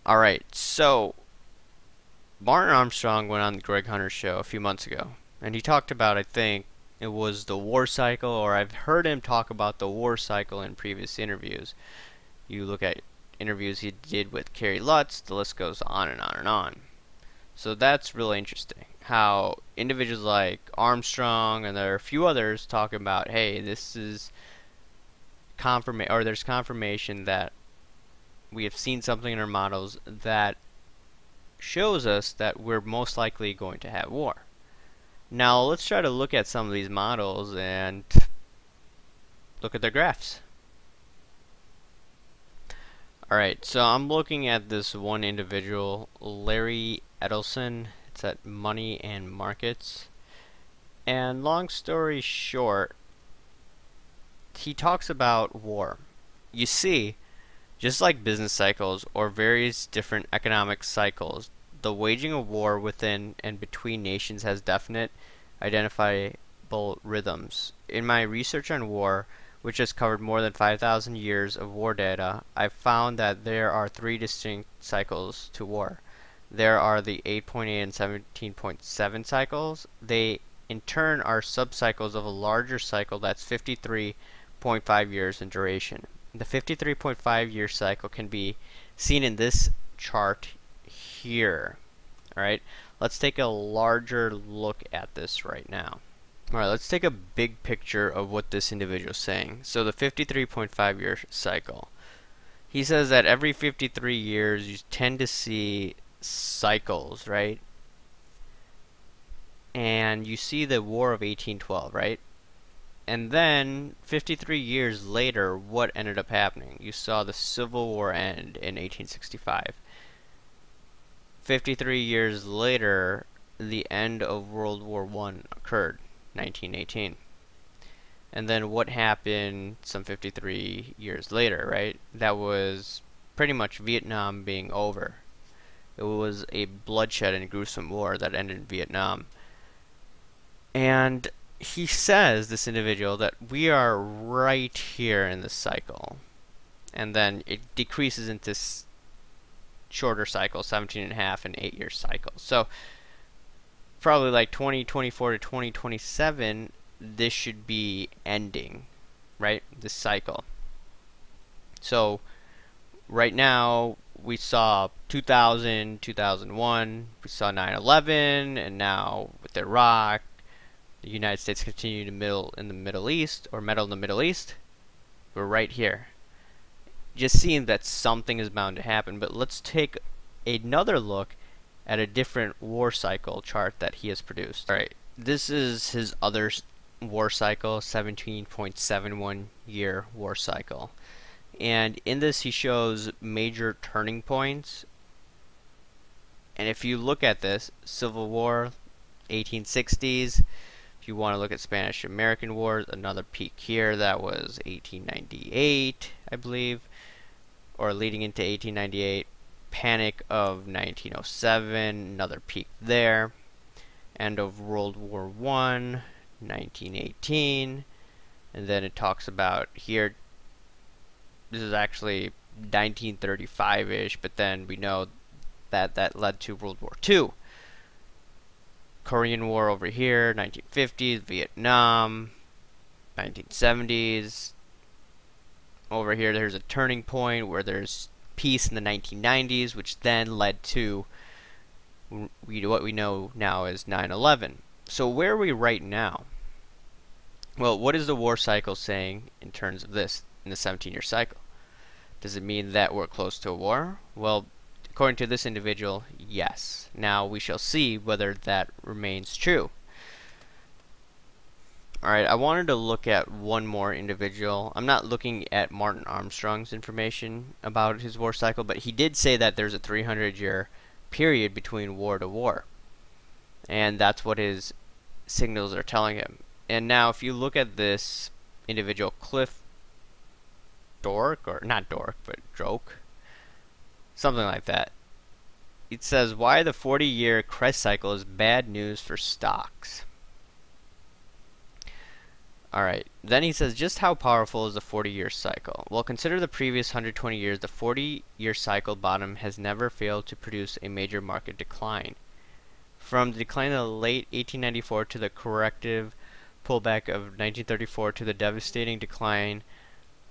Alright, so Martin Armstrong went on the Greg Hunter show a few months ago, and he talked about, I think, it was the war cycle, or I've heard him talk about the war cycle in previous interviews. You look at interviews he did with Kerry Lutz, the list goes on and on and on. So that's really interesting. How individuals like Armstrong and there are a few others talking about, hey, this is there's confirmation that we have seen something in our models that shows us that we're most likely going to have war. Now let's try to look at some of these models and look at their graphs. Alright, so I'm looking at this one individual, Larry Edelson. It's at Money and Markets. And long story short, he talks about war. You see, just like business cycles or various different economic cycles, the waging of war within and between nations has definite identifiable rhythms. In my research on war, which has covered more than 5,000 years of war data, I've found that there are three distinct cycles to war. There are the 8.8 and 17.7 cycles. They in turn are subcycles of a larger cycle that's 53.5 years in duration. The 53.5 year cycle can be seen in this chart here. Alright, let's take a larger look at this right now. Alright, let's take a big picture of what this individual is saying. So the 53.5 year cycle. He says that every 53 years you tend to see cycles, right? And you see the War of 1812, right? And then 53 years later, what ended up happening? You saw the Civil War end in 1865. 53 years later, the end of World War I occurred, 1918. And then what happened some 53 years later, right? That was pretty much Vietnam being over. It was a bloodshed and gruesome war that ended in Vietnam. And he says, this individual, that we are right here in the cycle. And then it decreases into shorter cycles, 17.5 and 8-year cycles. So probably like 2024 to 2027, this should be ending, right? This cycle. So right now we saw 2000, 2001, we saw 9/11, and now with Iraq, the United States continue to meddle in the Middle East. We're right here. Just seeing that something is bound to happen. But let's take another look at a different war cycle chart that he has produced. Alright, this is his other war cycle, 17.71 year war cycle. And in this he shows major turning points. And if you look at this, Civil War, 1860s. If you want to look at Spanish-American War, another peak here, that was 1898, I believe, or leading into 1898. Panic of 1907, another peak there. End of World War I, 1918. And then it talks about here, this is actually 1935-ish, but then we know that that led to World War II. Korean War over here, 1950s, Vietnam, 1970s. Over here there's a turning point where there's peace in the 1990s, which then led to what we know now as 9/11. So where are we right now? Well, what is the war cycle saying in terms of this in the 17-year cycle? Does it mean that we're close to a war? Well, according to this individual, yes. Now we shall see whether that remains true. Alright, I wanted to look at one more individual. I'm not looking at Martin Armstrong's information about his war cycle, but he did say that there's a 300-year period between war to war. And that's what his signals are telling him. And now if you look at this individual, Cliff Dork, or not Dork, but Droke, something like that. It says why the 40-year crest cycle is bad news for stocks. Alright, then he says, just how powerful is the 40-year cycle? Well, consider the previous 120 years. The 40-year cycle bottom has never failed to produce a major market decline. From the decline of late 1894 to the corrective pullback of 1934 to the devastating decline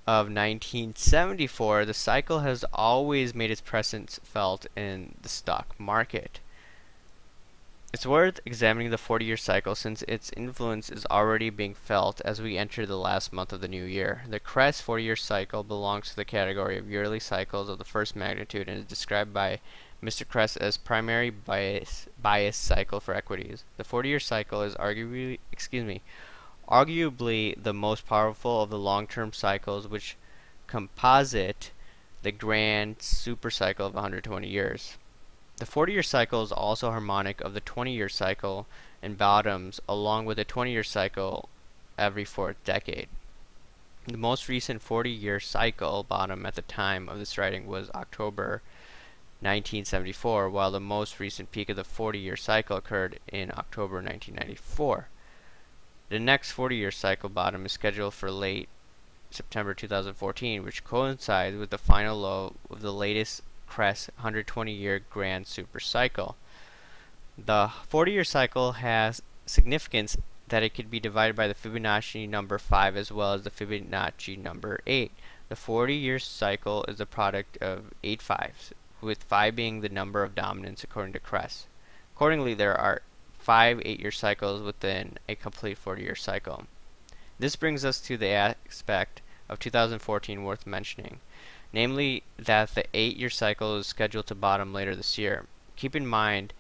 of 1974, the cycle has always made its presence felt in the stock market. It's worth examining the 40-year cycle since its influence is already being felt as we enter the last month of the new year. The Kress 40-year cycle belongs to the category of yearly cycles of the first magnitude and is described by Mr. Kress as primary bias cycle for equities. The 40-year cycle is arguably the most powerful of the long-term cycles which composite the grand supercycle of 120 years. The 40-year cycle is also harmonic of the 20-year cycle and bottoms along with a 20-year cycle every fourth decade. The most recent 40-year cycle bottom at the time of this writing was October 1974, while the most recent peak of the 40-year cycle occurred in October 1994. The next 40-year cycle bottom is scheduled for late September 2014, which coincides with the final low of the latest Kress 120-year grand super cycle. The 40-year cycle has significance that it could be divided by the Fibonacci number 5 as well as the Fibonacci number 8. The 40-year cycle is a product of 8 fives, with 5 being the number of dominance according to Kress. Accordingly, there are 5 8-year cycles within a complete 40-year cycle. This brings us to the aspect of 2014 worth mentioning, namely that the 8-year cycle is scheduled to bottom later this year. Keep in mind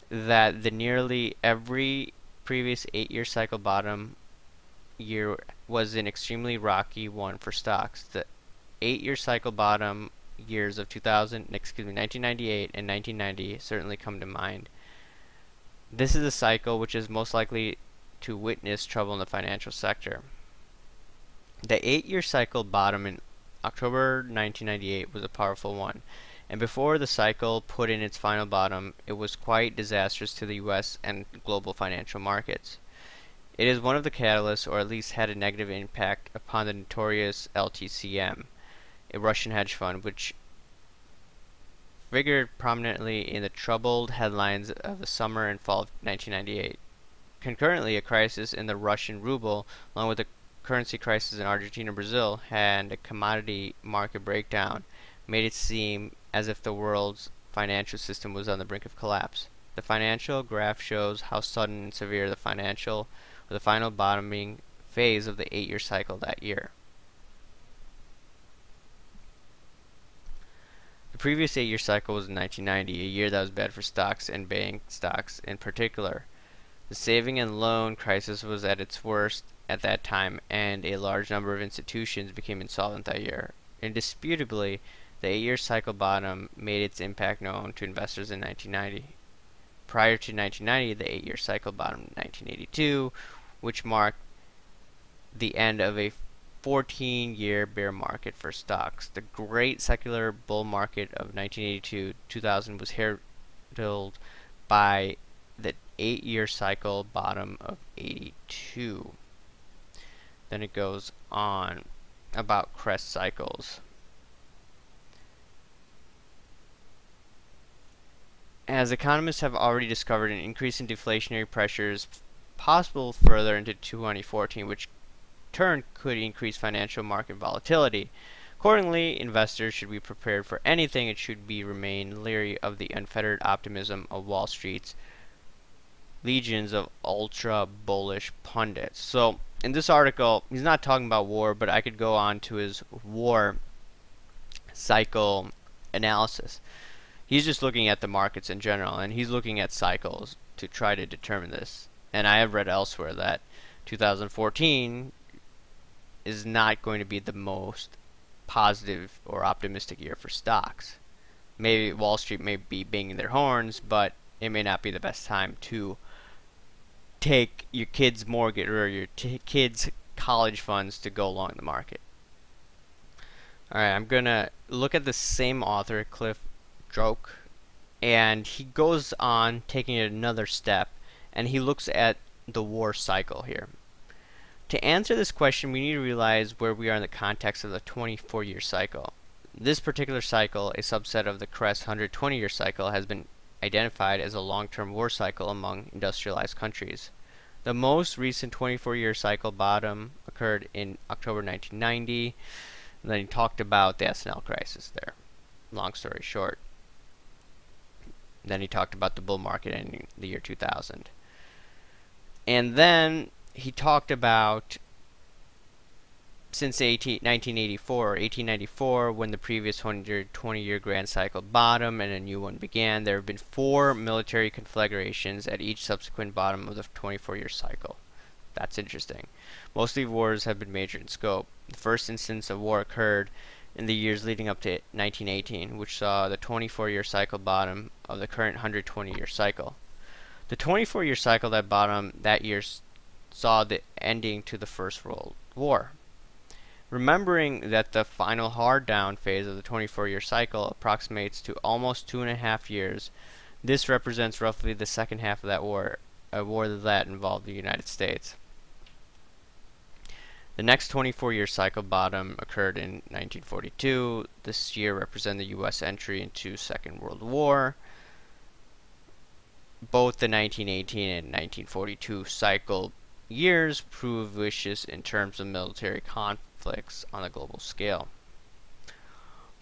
that the nearly every previous 8-year cycle bottom year was an extremely rocky one for stocks. The 8-year cycle bottom years of 1998 and 1990 certainly come to mind. This is a cycle which is most likely to witness trouble in the financial sector. The 8-year cycle bottom in October 1998 was a powerful one, and before the cycle put in its final bottom, it was quite disastrous to the US and global financial markets. It is one of the catalysts, or at least had a negative impact upon the notorious LTCM, a Russian hedge fund, which figured prominently in the troubled headlines of the summer and fall of 1998. Concurrently, a crisis in the Russian ruble, along with a currency crisis in Argentina and Brazil, and a commodity market breakdown, made it seem as if the world's financial system was on the brink of collapse. The financial graph shows how sudden and severe the final bottoming phase of the 8-year cycle that year. The previous 8-year cycle was in 1990, a year that was bad for stocks and bank stocks in particular. The saving and loan crisis was at its worst at that time, and a large number of institutions became insolvent that year. Indisputably, the 8-year cycle bottom made its impact known to investors in 1990. Prior to 1990, the 8-year cycle bottom in 1982, which marked the end of a 14-year bear market for stocks. The great secular bull market of 1982-2000 was heralded by the 8-year cycle bottom of 82. Then it goes on about Kress cycles. As economists have already discovered, an increase in deflationary pressures possible further into 2014, which in turn could increase financial market volatility. Accordingly, investors should be prepared for anything and should remain leery of the unfettered optimism of Wall Street's legions of ultra bullish pundits. So in this article, he's not talking about war, but I could go on to his war cycle analysis. He's just looking at the markets in general, and he's looking at cycles to try to determine this. And I have read elsewhere that 2014 is not going to be the most positive or optimistic year for stocks. Maybe Wall Street may be banging their horns, but it may not be the best time to take your kid's mortgage or your kid's college funds to go along the market. Alright, I'm going to look at the same author, Cliff Drake, and he goes on taking it another step, and he looks at the war cycle here. To answer this question, we need to realize where we are in the context of the 24-year cycle. This particular cycle, a subset of the CREST 120-year cycle, has been identified as a long-term war cycle among industrialized countries. The most recent 24-year cycle bottom occurred in October 1990, and then he talked about the S&L crisis there. Long story short. Then he talked about the bull market in the year 2000. And then he talked about since 1894, when the previous 120-year grand cycle bottom and a new one began, there have been 4 military conflagrations at each subsequent bottom of the 24-year cycle. That's interesting. Most of these wars have been major in scope. The first instance of war occurred in the years leading up to 1918, which saw the 24-year cycle bottom of the current 120-year cycle. The 24-year cycle that bottom that year saw the ending to the First World War. Remembering that the final hard down phase of the 24-year cycle approximates to almost 2.5 years, this represents roughly the second half of that war, a war that involved the United States. The next 24-year cycle bottom occurred in 1942. This year represented the U.S. entry into Second World War. Both the 1918 and 1942 cycle years proved vicious in terms of military conflicts on a global scale.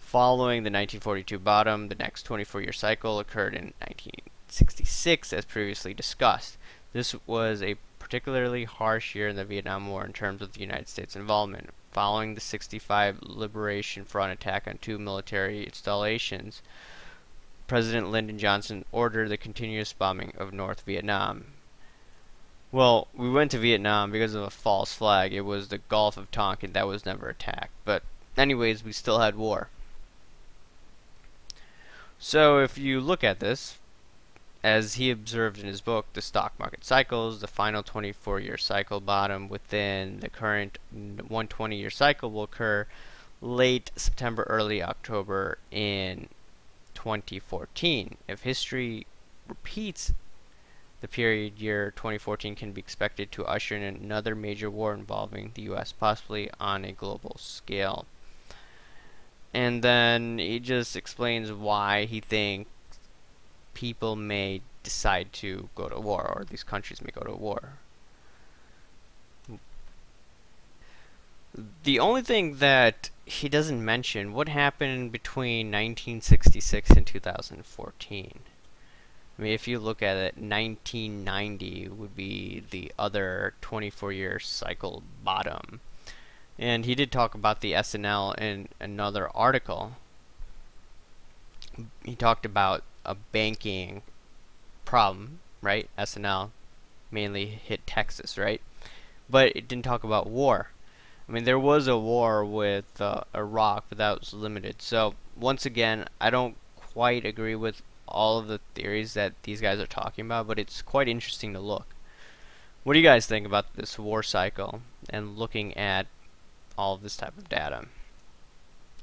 Following the 1942 bottom, the next 24-year cycle occurred in 1966, as previously discussed. This was a particularly harsh year in the Vietnam War in terms of the United States involvement. Following the 65 Liberation Front attack on 2 military installations, President Lyndon Johnson ordered the continuous bombing of North Vietnam. Well, we went to Vietnam because of a false flag. It was the Gulf of Tonkin that was never attacked. But anyways, we still had war. So if you look at this, as he observed in his book, The Stock Market Cycles, the final 24-year cycle bottom within the current 120-year cycle will occur late September, early October in 2014. If history repeats, the period year 2014 can be expected to usher in another major war involving the U.S., possibly on a global scale. And then he just explains why he thinks people may decide to go to war, or these countries may go to war. The only thing that he doesn't mention, what happened between 1966 and 2014. I mean, if you look at it, 1990 would be the other 24-year cycle bottom. And he did talk about the S&L in another article. He talked about a banking problem, right? S&L mainly hit Texas, right? But it didn't talk about war. I mean, there was a war with Iraq, but that was limited. So, once again, I don't quite agree with all of the theories that these guys are talking about, but it's quite interesting to look. What do you guys think about this war cycle and looking at all of this type of data?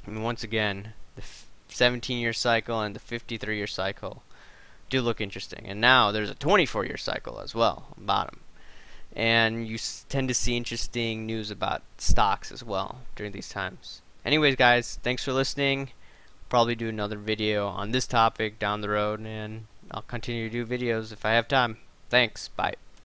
I mean, once again, the 17-year cycle and the 53-year cycle do look interesting. And now there's a 24-year cycle as well, bottom. And you tend to see interesting news about stocks as well during these times. Anyways, guys, thanks for listening. Probably do another video on this topic down the road, and I'll continue to do videos if I have time. Thanks. Bye.